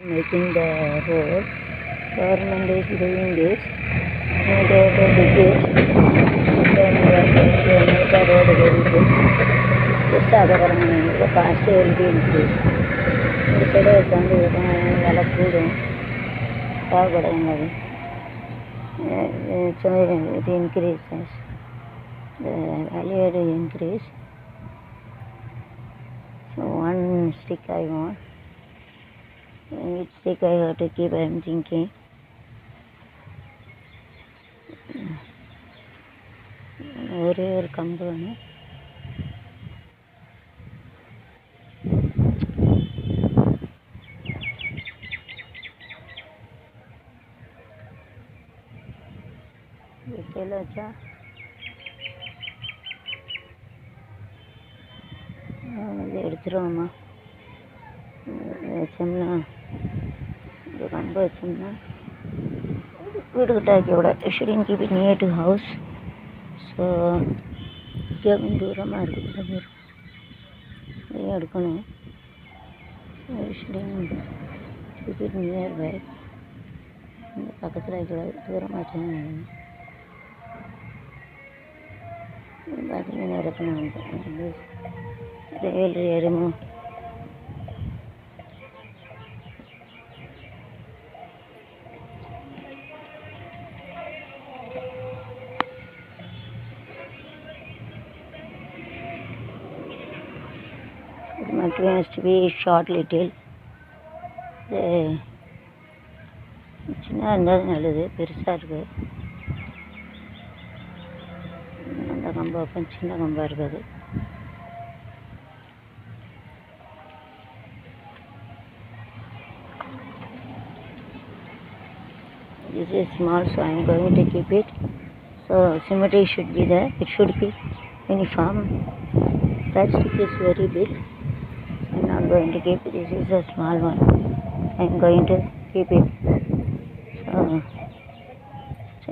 Making the road. Government is doing this. They have to dig it. Then we are going to make the road very good. Just other the cost will be increased. Instead of the food, so it increases. The value will increase. So one stick I want. Which stick I have to keep, I am thinking. Over company. எடுத்துருவோம்மா வச்சோம்னா இது கம்பு வச்சோம்னா வீடு கட்டாக்கி விட shouldn't keep it near to house. So கொஞ்சம் தூரமாக இருக்குது தூரம் இதையும் எடுக்கணும். Shouldn't keep it nearby. இந்த பக்கத்தில் வைக்கூடாது, தூரமாக வச்சோம். பார்த்தீங்கன்னா இருக்கணும். Railway remove. It has to be short little. சின்ன இருந்தாலும் நல்லது, பெருசாக இருக்குது. அந்த கம்பை வைப்பேன், சின்ன கம்பாக இருக்காது. This is small, so I am going to keep it. So symmetry should be there. It should be uniform. That stick is very big. I am not going to keep it. This is a small one. I am going to keep it. So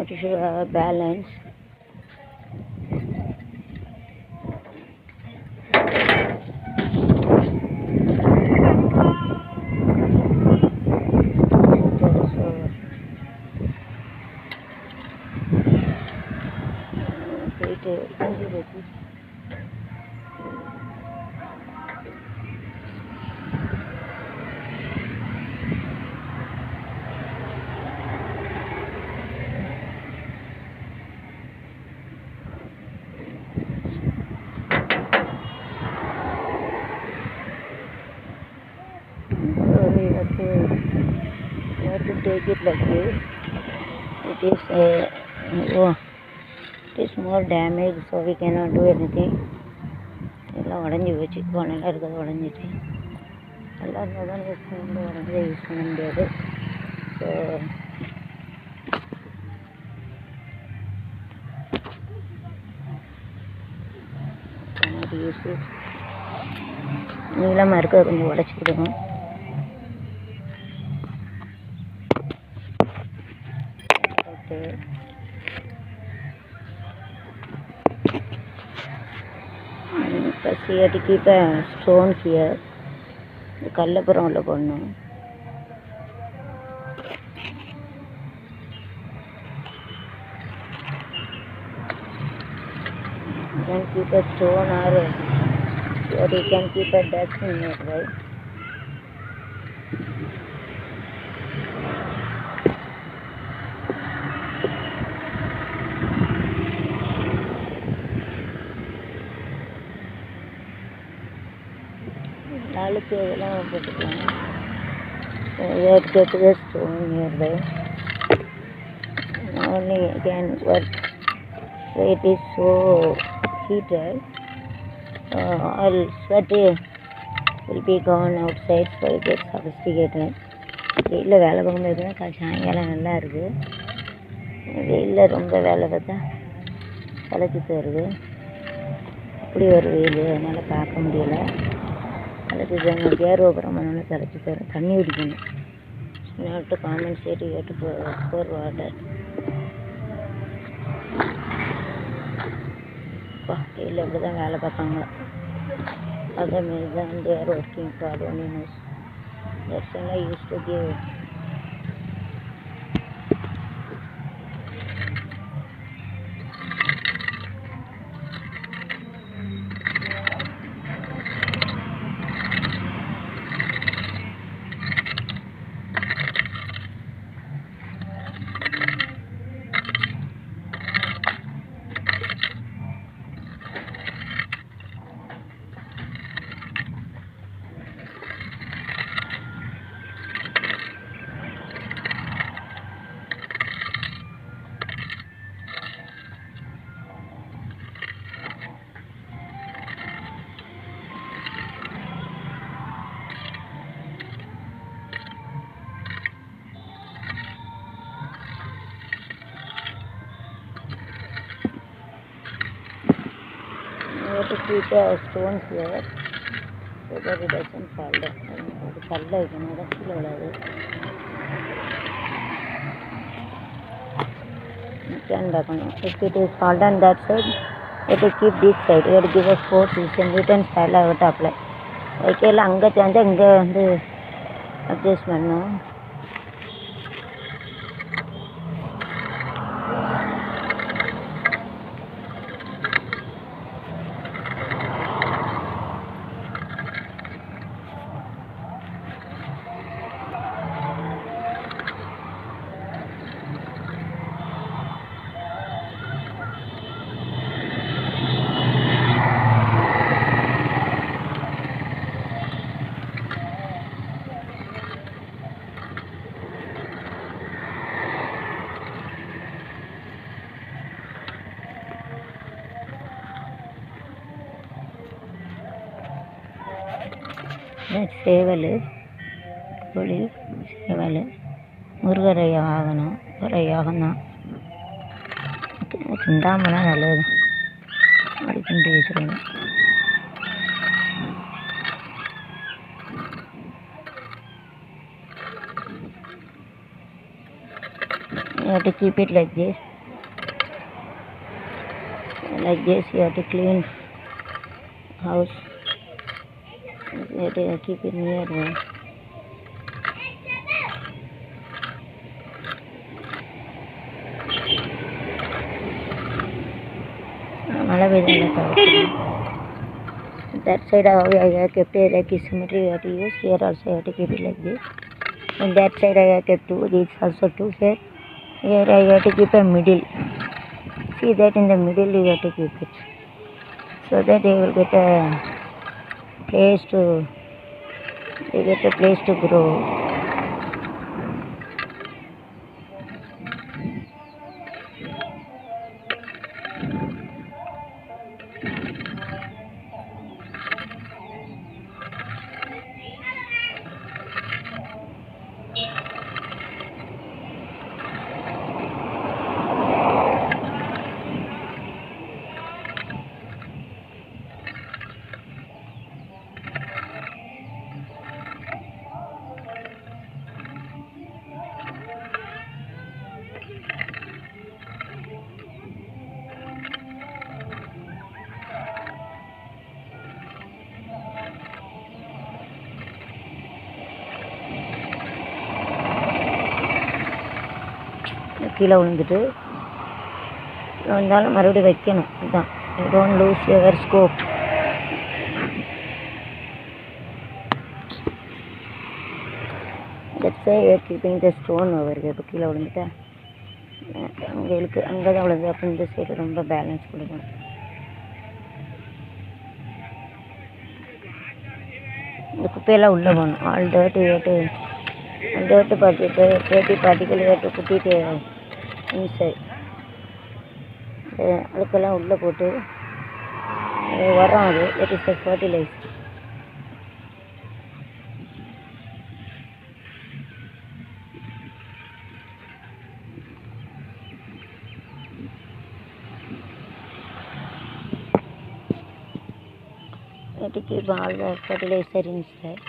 it should have a balance. You have to take it like this. It is more damaged, so we cannot do anything. எல்லாம் உடஞ்சி போச்சு, போனெல்லாம் இருக்கிறது உடஞ்சிட்டு. எல்லாம் இருந்தால் தான் use பண்ண முடியும், உடஞ்சே use பண்ண முடியாது. ஸோ யூஸ் நீளமாக இருக்க கொஞ்சம் உடச்சி விடுவோம். First we have to keep a stone here. The கல்லப்புறம் உள்ள போடணும். You can keep a stone or you can keep a dust in it, right? நாளுக்கு இதெல்லாம் போட்டுக்கலாம். We have to get the stone nearby. Only can work. So it is so heated. All sweat will be gone outside, so it gets sophisticated. வெயிலில் வேலை பார்க்கும்போது தான் சாயங்காலம் நல்லா இருக்குது. வெயிலில் ரொம்ப வேலை பார்த்தா தலைச்சி தருது. அப்படி ஒரு வெயில், அதனால் பார்க்க முடியலை. தலைச்சி தரணும், கேர் ஓபரம் பண்ணணும், தலைச்சி தரும். தண்ணி குடிக்கணும். not to compensate, you have to pour water. இல்லை இப்படி தான் வேலை பார்ப்பாங்களா, அதே மாரி தான் they are working for only That's when I used to give. You have to keep a stone here so that it doesn't fall down. அது கல்ல வைக்கணும், அதான் கீழே விடாது. Can down. If it is fall down that side, you have to keep this side. You have to give a 4 position. Return style I have to apply. வைக்கல அங்கே சேர்ந்து இங்கே வந்து அட்ஜஸ்ட் பண்ணணும். சேவல் புலி சேவல் முருகரை யாகனம் ஒரு யாகம்தான் சிந்தாமனா நல்லது அப்படி கிண்டி வச்சுருங்க. You have to keep it like this. Like this you have to clean house. You have to keep it near one. That side I have kept it like symmetry you have to use. Here also you have to keep it like this. And that side I have kept 2. This also 2 here. Here I have to keep a middle. See that in the middle you have to keep it. So that they will get a place to grow. கீழே விழுந்துட்டு வந்தாலும் மறுபடியும் வைக்கணும். இதுதான் don't lose your scope. That's why you are keeping the stone over. இப்போ கீழே விழுந்துட்டா அங்கே இருக்கு, அங்கே தான் விழுந்து. அப்போ இந்த சைடு ரொம்ப பேலன்ஸ் கொடுக்கணும். இந்த குப்பையெல்லாம் உள்ளே போகணும். ஆல் டர்ட்டு பார்ட்டிக்கல் ஏட்டு குட்டிட்டு இன்சைட் அதுக்கெல்லாம் உள்ளே போட்டு உரம் அது that is the fertilise. to keep all the fertilizer inside.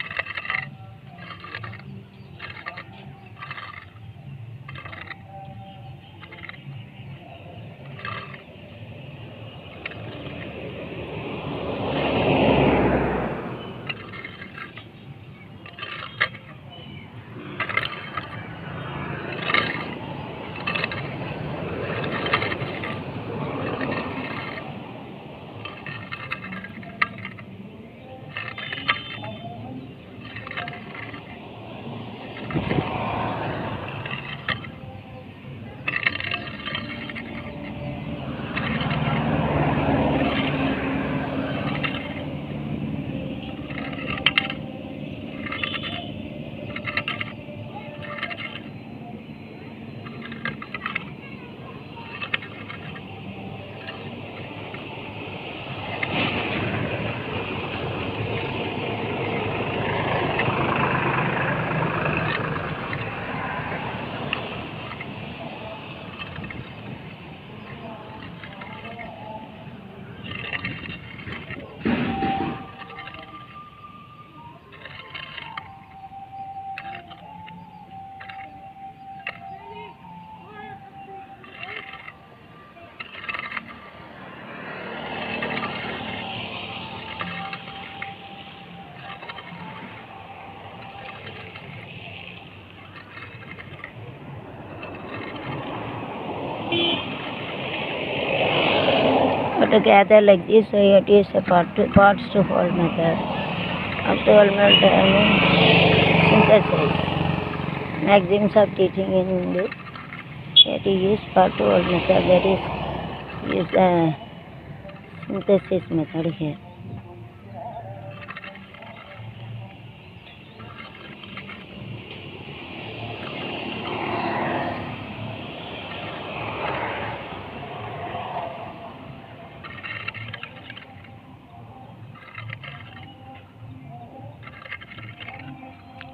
have to gather like this, so it is a parts to whole method. Up to whole method means synthesis. Maxims of teaching in this. It is part to whole method, that is the synthesis method here.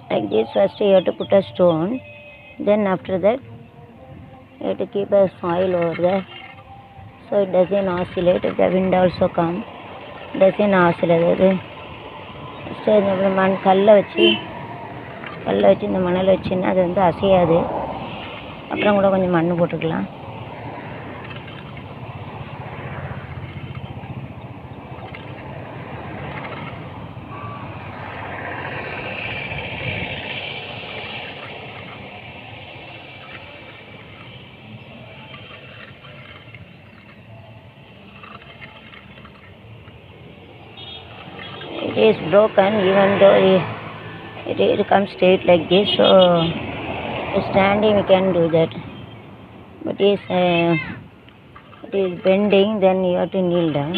Like this, first you have to put a stone, then after that you have to keep a soil over there, so it doesn't oscillate. If the wind also comes, doesn't oscillate. First நம்ம கல்லை வச்சு இந்த மணலை வச்சுன்னா அது வந்து அசையாது. அப்புறம் கூட கொஞ்சம் மண் போட்டுக்கலாம். It is broken even though it comes straight like this, so standing we can do that, but it is bending, then you have to kneel down.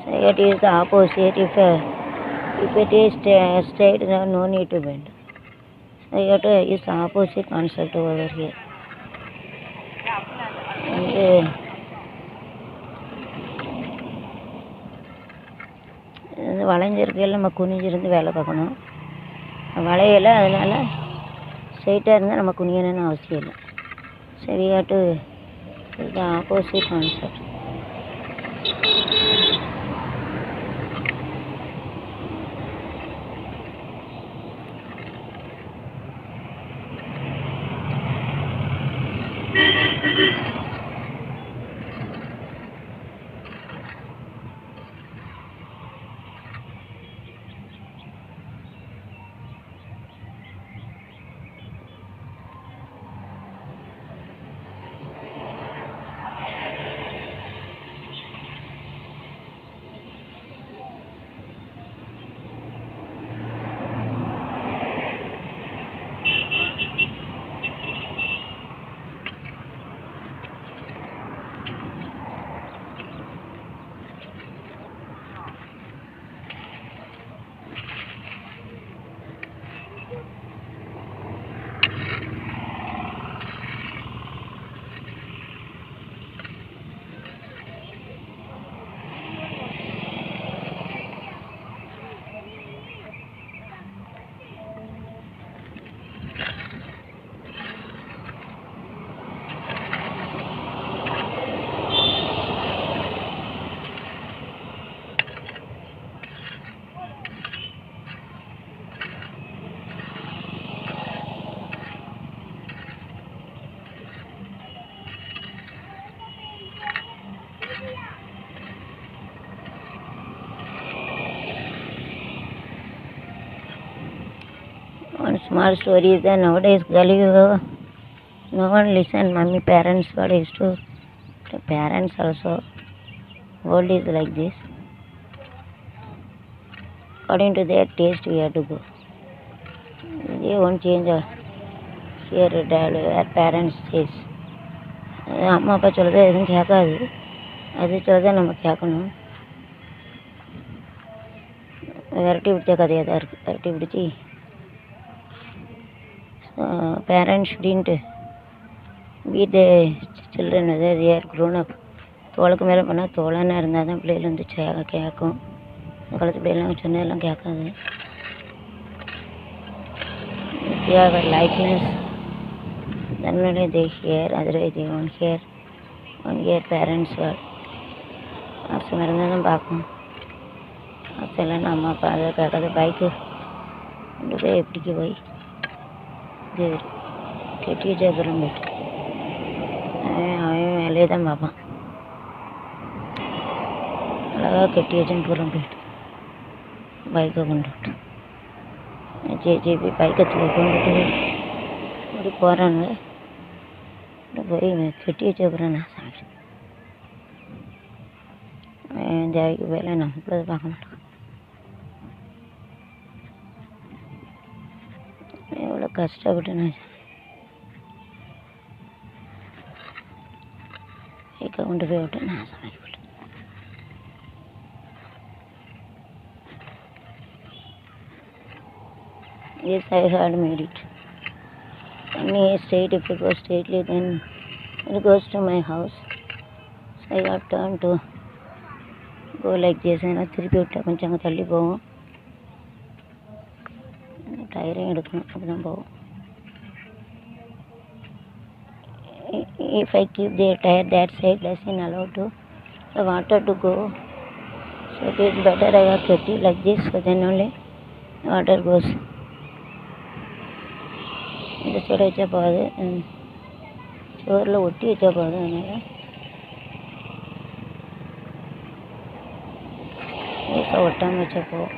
So it is the opposite. If it is straight, no need to bend. So you have to use the opposite concept over here. And வளைஞ்சிருக்கையில் நம்ம குனிஞ்சிருந்து வேலை பார்க்கணும். வளையலை, அதனால் ஸ்ட்ரைட்டாக இருந்தால் நம்ம குனியணும்னு அவசியம் இல்லை. சரியாட்டு இது opposite concept. One small story is that nowadays no one listen. Mummy, parents, what used to, the parents also. World is like this. According to their taste, we have to go. They won't change here. Their parents says. அம்மா அப்பா சொல்கிறத எதுவும் கேட்காது, அது சொல்கிறத நம்ம கேட்கணும். விரட்டி பிடிச்ச கதையாக தான் இருக்குது. விரட்டி பிடிச்சி parents shouldn't beat the children whether they are grown up. தோளுக்கு மேலே பண்ணால் தோழனாக இருந்தால் தான் பிள்ளைகள் வந்து கேட்கும். இந்த காலத்து பிள்ளைலாம் சொன்னதெல்லாம் கேட்காது. If you have a likeness, then only they hear, otherwise they won't hear. Won't hear parents' word. ஆசை இருந்தால் தான் பார்க்கும். ஆசை இல்லைன்னா அம்மா அப்பா அதை கேட்காத. பைக்கு கொண்டு போய் எப்படிக்கு போய் கெட்டி வச்ச அப்புறம் போயிட்டு அவன் வேலையை தான் பார்ப்பான். அழகாக கெட்டி வச்சுன்னு புறம் போயிட்டு பைக்கை கொண்டு விட்டு போய் பைக்கை கொண்டுட்டு அப்படி போகிறானுங்க. போய் கெட்டி வச்ச அப்புறம் நான் சாப்பிட்டேன். தேவைக்கு வேலை நம்மளது பார்க்க மாட்டோம். எவ்வளோ கஷ்டப்பட்டு நான் கொண்டு போய் விட்டு நான் சமைக்க விட்டேன். Yes, I had made it. Any straight, if it goes straightly, then it goes to my house. So I got turned to go like this. ஏன்னா திருப்பி விட்டால் கொஞ்சம் அங்கே தள்ளி போவோம். டயரையும் எடுக்கணும், அப்படி தான் போவோம். If I keep the tire that side, doesn't allow to the water to go. So it is better I have kept it like this, so then only water goes. இந்த சைடு வச்சா போகாது, சுவரில் ஒட்டி வச்சா போகுது. அதனால் ஒட்டாமல் வச்சா போகும்.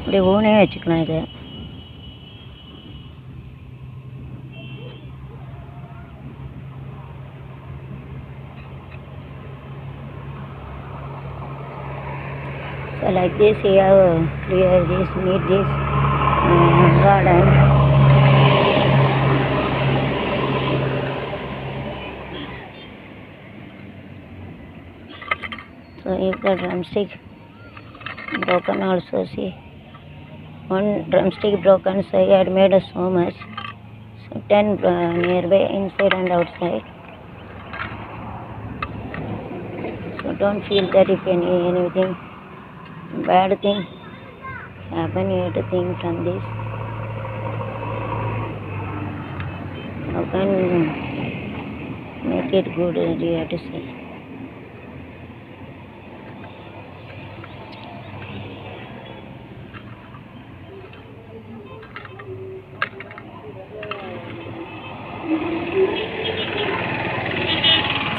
இப்படி ஊனே வச்சுக்கலாம். இது so like this you have clear this, meet this garden. So if the drumstick broken also, see, one drumstick broken, so I had made so much, so 10 nearby inside and outside. So don't feel that if anything bad thing happen, you have to think from this. How can make it good, you have to say.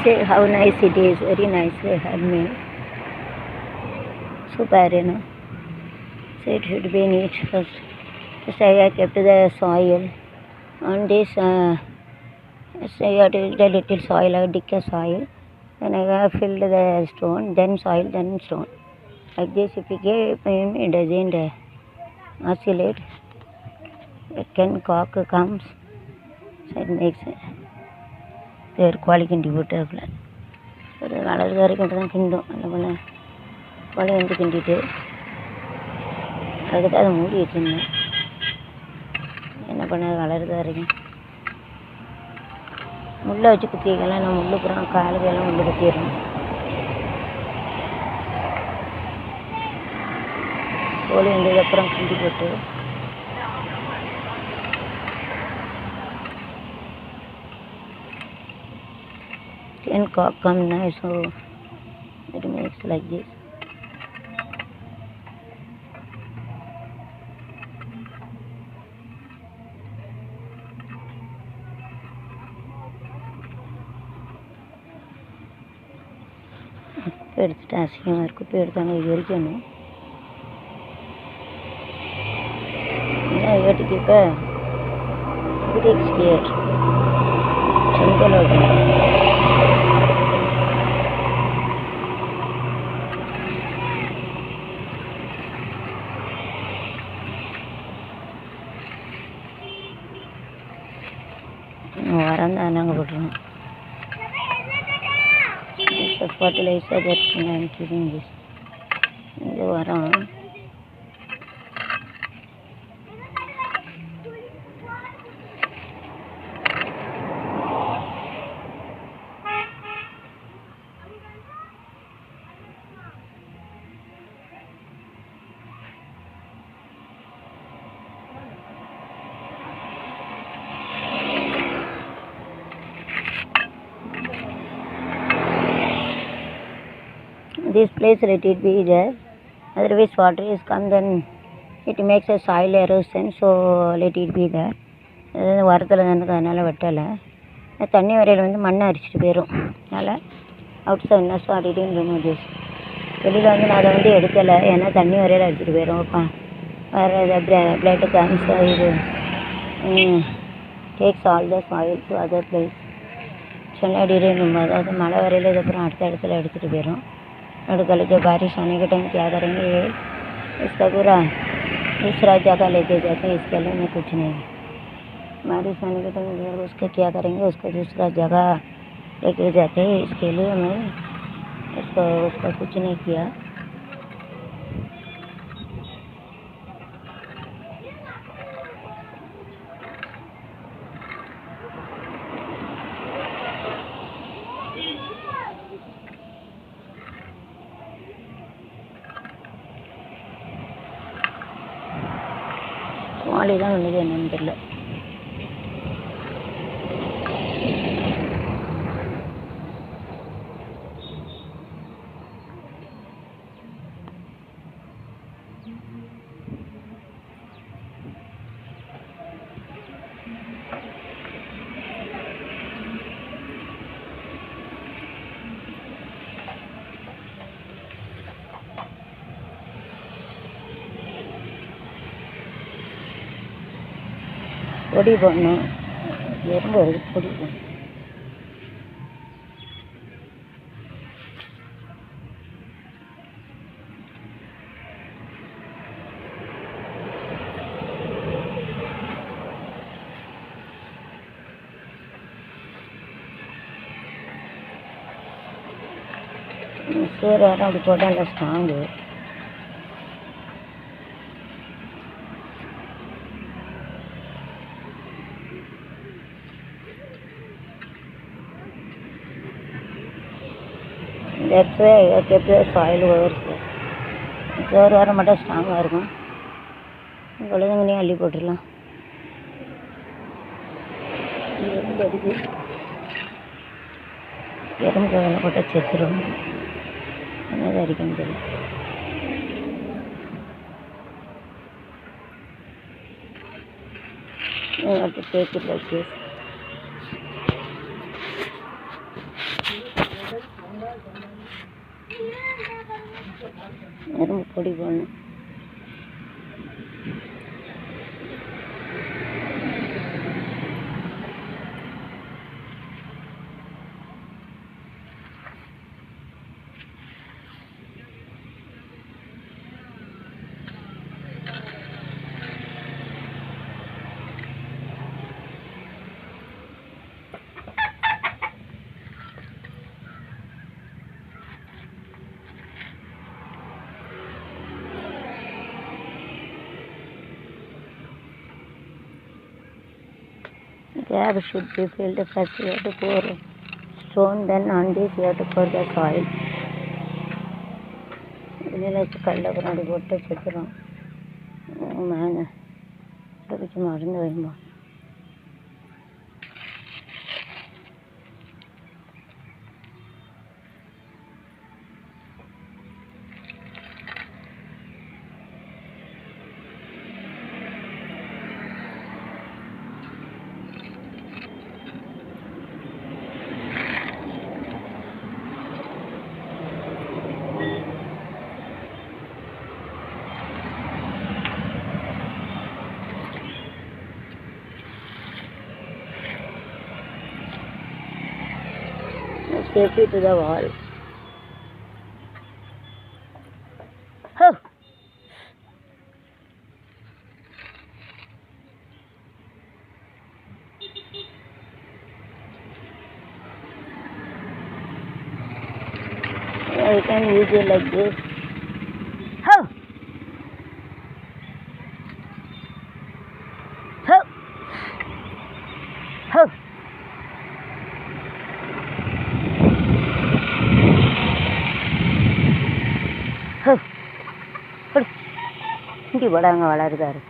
See how nice it is, very nicely handmade. Super, you know. So it should be neat first. So I kept the soil on this. So I have to a little soil, I dig a soil. Then I have filled the stone, then soil, then stone. Like this, if you give him, it doesn't oscillate. It can cock comes. So it makes their quality contributor. ஒரு வளர்ந்து வரைக்கும் தான் கிண்டும். என்ன பண்ண பழைய வந்து கிண்டிட்டு அதுக்கு அதை மூடி வச்சுருந்தேன். என்ன பண்ண வளருது வரைக்கும் முள்ளை வச்சு குத்திக்கலாம். நான் முள்ளு புறம் காலுக்கெல்லாம் முள்ளு குத்திடுறோம். கோழி வந்ததுக்கப்புறம் கிண்டி போட்டு and cock come now, so it makes like this. எடுத்துட்டு அசிங்கமாக இருக்கும். இப்போ எடுத்தாங்க எரிக்கணும். வீட்டுக்கு இப்போ பிரிக்ஸ் கியர் செங்கல் வைக்கணும். வரந்தான் நாங்கள் போட்டுருவோம். the fertilizer that I am keeping this. இது வரும். This place let it be there, otherwise water is come then it makes a soil erosion, so let it be there. இது வரத்தில் தானே அதனால் வெட்டலை. தண்ணி வரையில் வந்து மண்ணை அரிச்சிட்டு போயிடும். அதனால் அவுட் சைட் என்ன ஸோ அடிட்டின்னு ரிமூவ் திஸ். வெளியில் வந்து நான் அதை வந்து எடுக்கலை, ஏன்னா தண்ணி வரையில் அடிச்சிட்டு போயிடும். வேறு பிளட் கேன்சர் இது takes all the soil to other place. சொன்ன அடிட்டின்னு அதாவது மழை வரையில் இதுக்கப்புறம் அடுத்த இடத்துல எடுத்துகிட்டு போயிடும். लड़का जब बारिश आने के टाइम क्या करेंगे, ये इसका पूरा दूसरा जगह लेके जाते हैं. इसके लिए में कुछ नहीं. बारिश आने के टाइम उसका क्या करेंगे, उसको दूसरा जगह लेके जाते हैं. इसके लिए मैं उसका कुछ नहीं किया. வாலி தான் உள்ளது என்னன்னு தெரியல. பொடி போடணும், எறும்பு வருது, பொடி போடணும். சேர் வேறு அப்படி போட்டால் நல்லா strong. That's why I kept the soil over here. சேர் வர மட்டும் ஸ்ட்ராங்காக இருக்கும். குழந்தைங்களையும் அள்ளி போட்டுடலாம். எறும்பு அடிக்கு, எறும்பு வேலை போட்டால் செத்துடும். என்னதான் அடிக்கணும் தெரியல. I have to take it like this. எறும்பு பொடி போடணும். Grab should be filled. First you have to pour stone, then on this you have to pour the soil. இதில் கல்லை பின்னாடி போட்டு செத்துடும். மேலே வச்சு மருந்து வைப்போம். Safely to the wall. Oh. we can use it like this. Ho! Ho! Ho! Ho! இங்கே படாங்க வளருதாரு.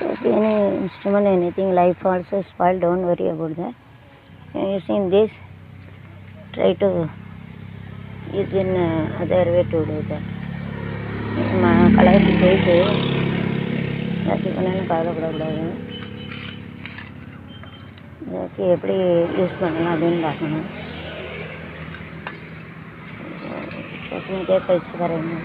So if any instrument, anything, life also spoil, don't worry about that. Using this, try to use in other way to do that. கலருக்கு போயிட்டு எல்லாத்தையும் பண்ணணும், கவலைப்படக்கூடாது. இதாக்கி எப்படி use பண்ணலாம் அப்படின்னு பார்க்கணும். सोचने पैसे करेंगे.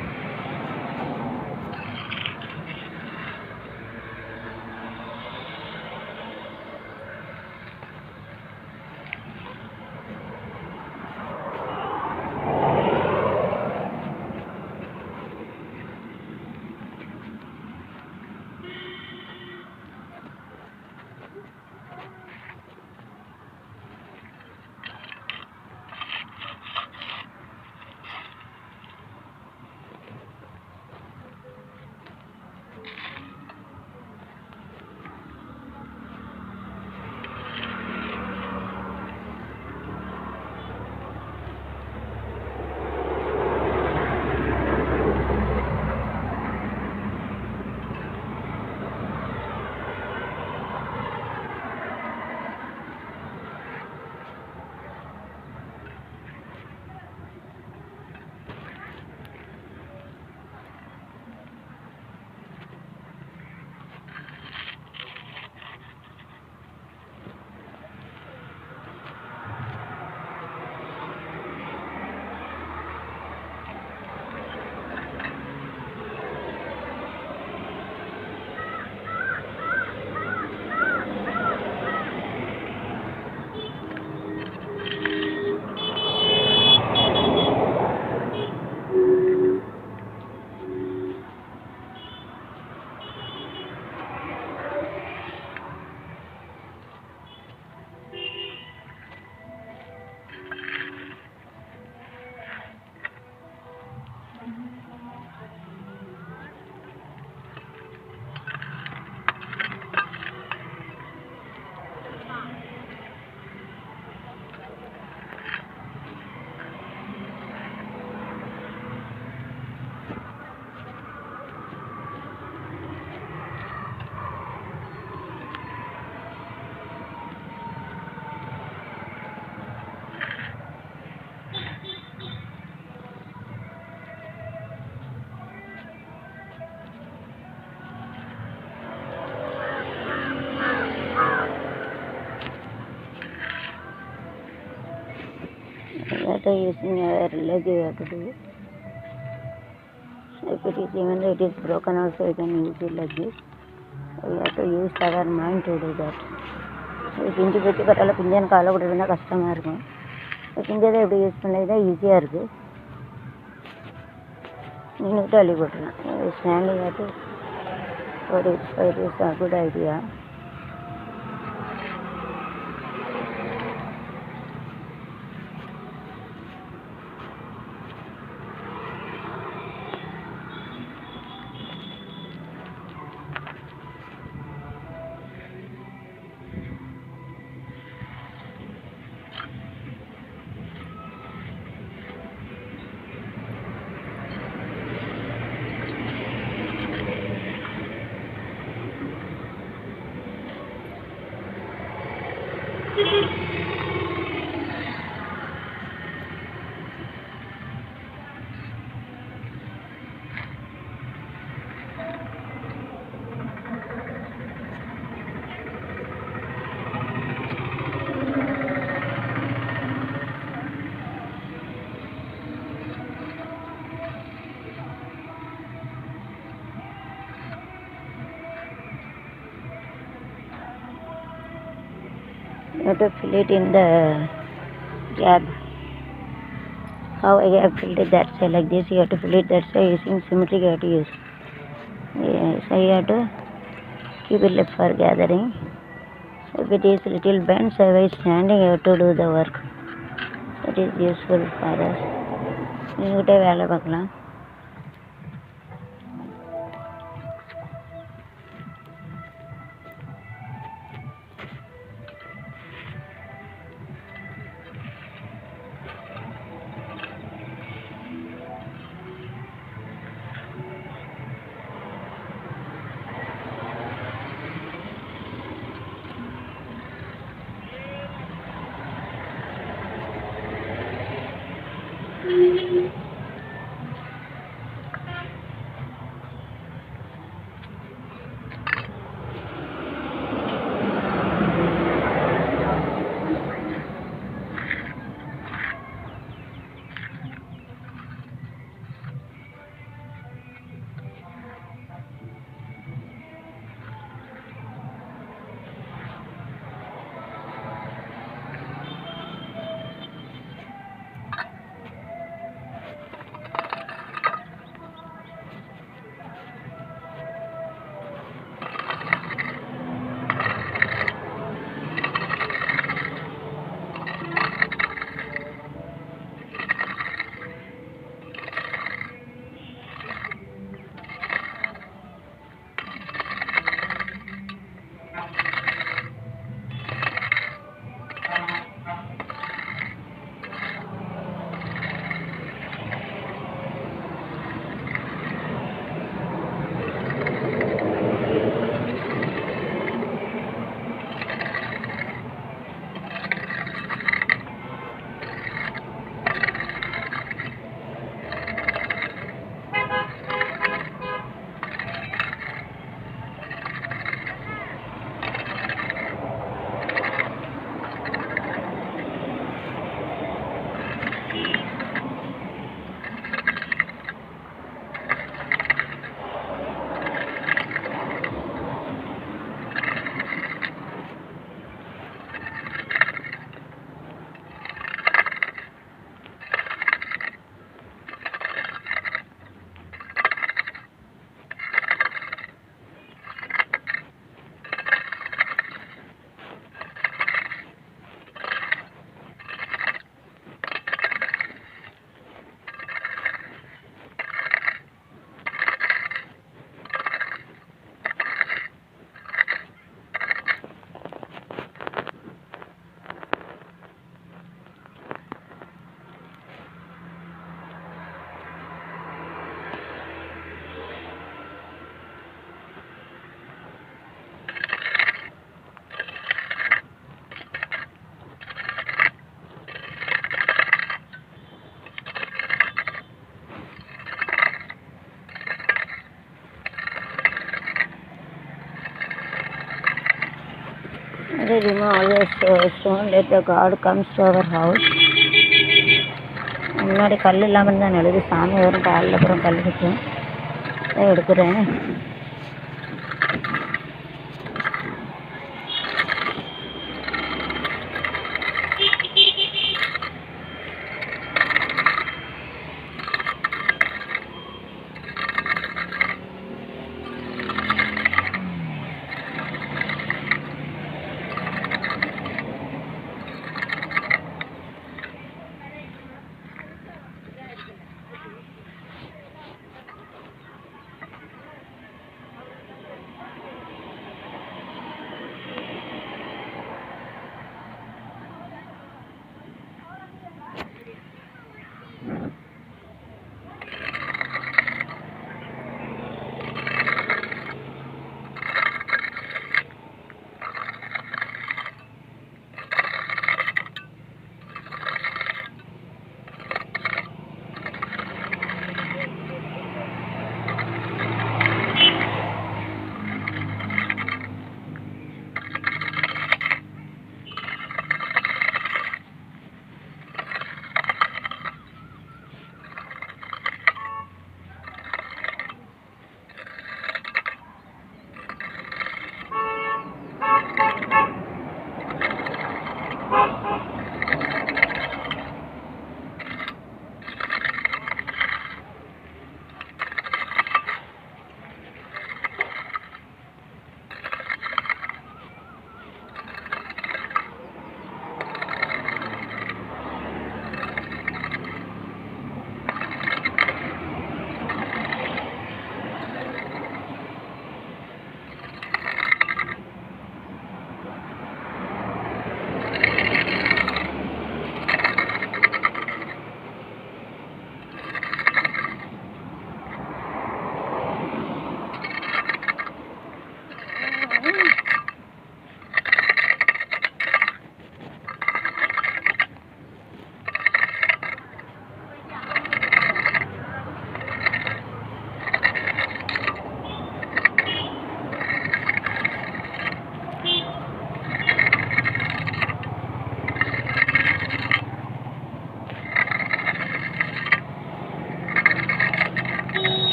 That using a leg you have to do it. So if it is even though it is broken also you can use it like this. So we have to use our mind to do that. பிஞ்சு பற்றி பட்டால பிஞ்சான காலை விட்டுருந்தா கஷ்டமாக இருக்கும். பிஞ்சதை எப்படி use பண்ணது தான் ஈஸியாக இருக்குது. நீங்கள் விட்டு அள்ளி போட்டுருலாம். ஸ்டாண்டிங் ஆட்டு it is a good idea. You have to fill it in the gap. How I have filled it that side like this, you have to fill it that side using symmetric you have to use. So you have to keep it left for gathering. So if it is little bent, so by standing you have to do the work. It is useful for us. நீங்கிட்ட வேலை பார்க்கலாம். Remove all the stone that the God comes to our house. முன்னாடி கல் இல்லாமல் இருந்தால் நல்லது. சாமி வரும் காலில் அப்புறம் கல் வச்சேன் எடுக்கிறேன்.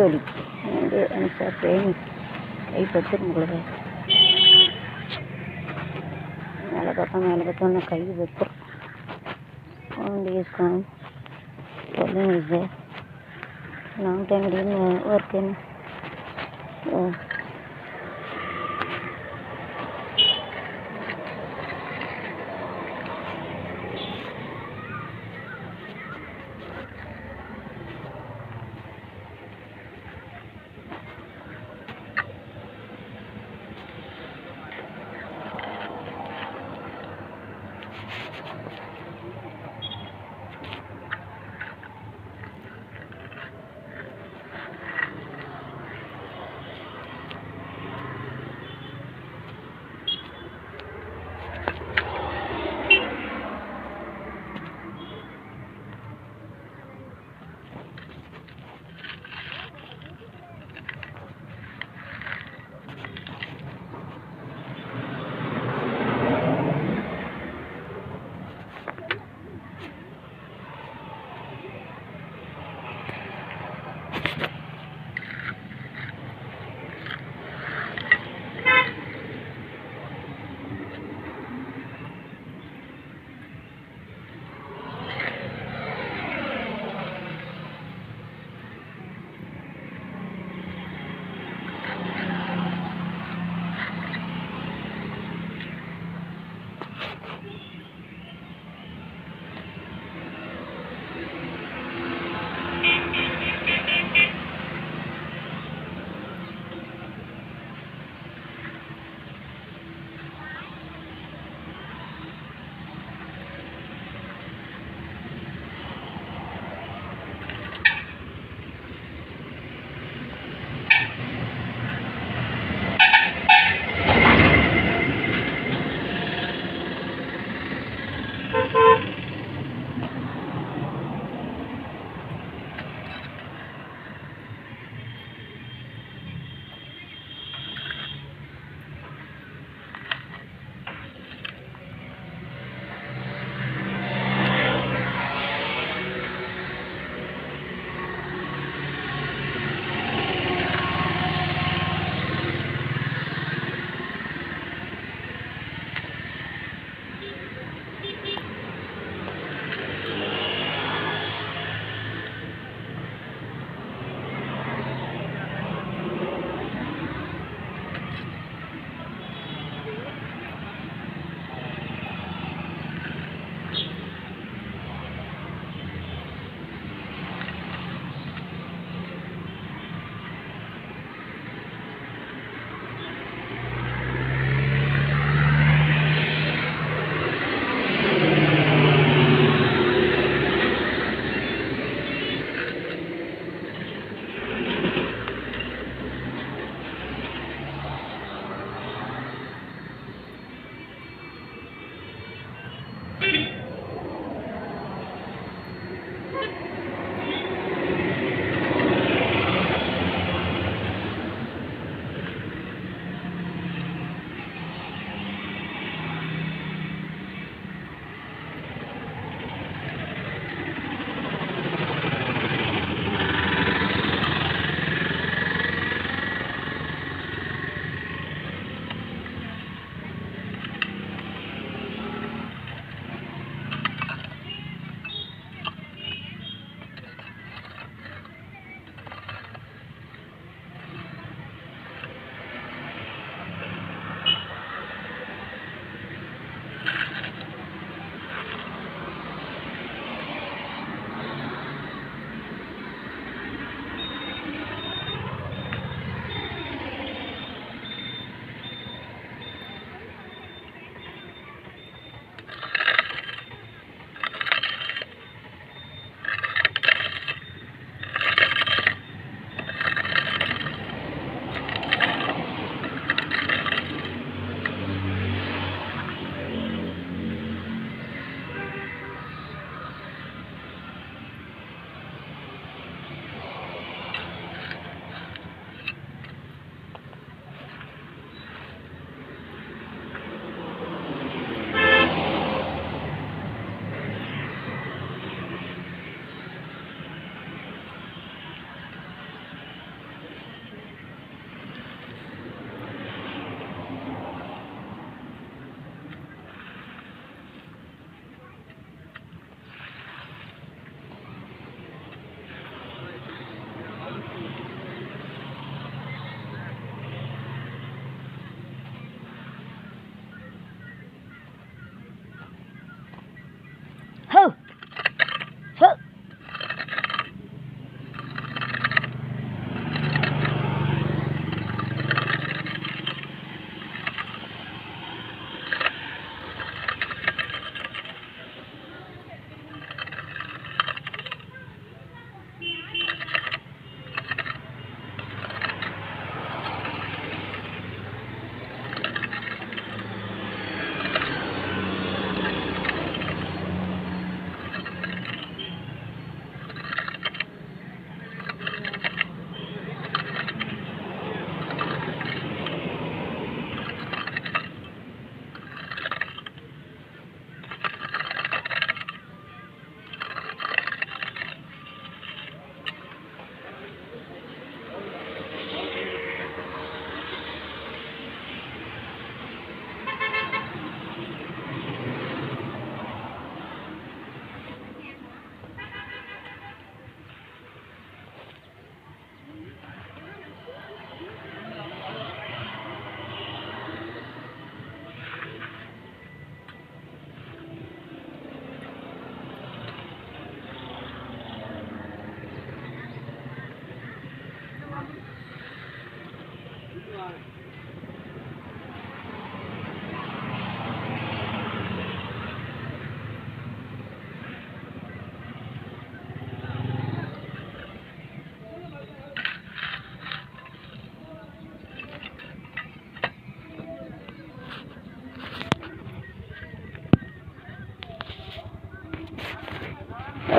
வலி எனக்கு பெயின் கை பத்துரும் உங்களுக்கு மேலே பார்த்தோன்னா கை பத்துரும் use is there long time didn't work in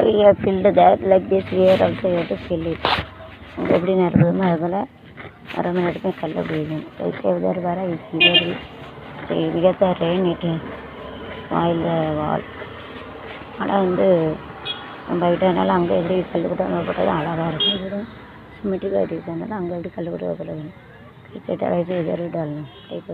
We have filled that. Like this we are also have to fill it. எப்படி நிரப்புறோமோ அதுபோல் 1/2 மணி நேரத்துக்கு கல்ல போயிடும். So if there were we get the rain it spoil the wall. ஆனால் வந்து நம்ம கிட்டனால அங்கே எப்படி கல் போட்டால் போட்டாலும் அழகாக இருக்கும். இது சிமெண்ட்டுக்கு அடிக்கிறதுனால அங்கே எப்படி கல் போட்டு வைக்கல வேணும். கிரிக்கெட் அழைச்சி எதாவது டாலணும் டைப்